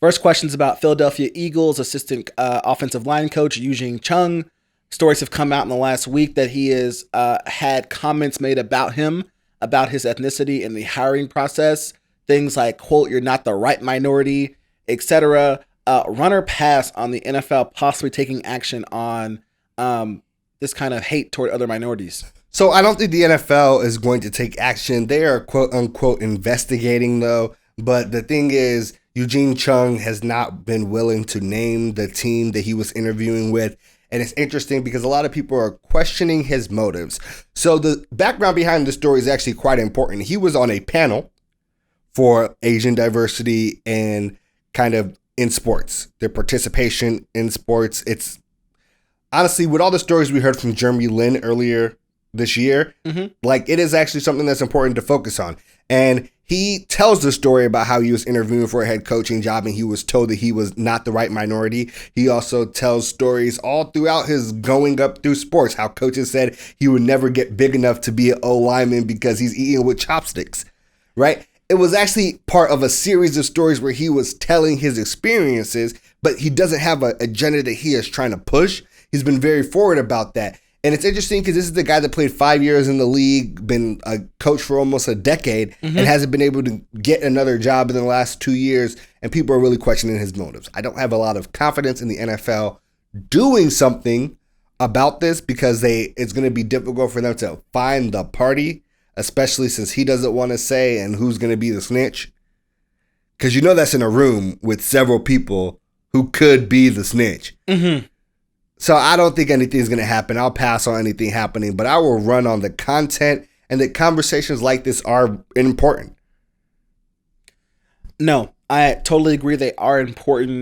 First question's about Philadelphia Eagles assistant offensive line coach Eugene Chung. Stories have come out in the last week that he has had comments made about him, about his ethnicity in the hiring process. Things like, quote, "You're not the right minority," etc. Run or pass on the NFL possibly taking action on this kind of hate toward other minorities? So I don't think the NFL is going to take action. They are, quote unquote, investigating, though. But the thing is, Eugene Chung has not been willing to name the team that he was interviewing with. And it's interesting because a lot of people are questioning his motives. So the background behind the story is actually quite important. He was on a panel for Asian diversity and kind of in sports, their participation in sports. It's honestly, with all the stories we heard from Jeremy Lin earlier this year, like it is actually something that's important to focus on. And he tells the story about how he was interviewing for a head coaching job and he was told that he was not the right minority. He also tells stories all throughout his going up through sports, how coaches said he would never get big enough to be an O lineman because he's eating with chopsticks, right? It was actually part of a series of stories where he was telling his experiences, but he doesn't have an agenda that he is trying to push. He's been very forward about that. And it's interesting because this is the guy that played 5 years in the league, been a coach for almost a decade, and hasn't been able to get another job in the last 2 years. And people are really questioning his motives. I don't have a lot of confidence in the NFL doing something about this because it's going to be difficult for them to find the party, especially since he doesn't want to say and who's going to be the snitch. Because you know that's in a room with several people who could be the snitch. So I don't think anything's going to happen. I'll pass on anything happening, but I will run on the content and that conversations like this are important. No, I totally agree. They are important.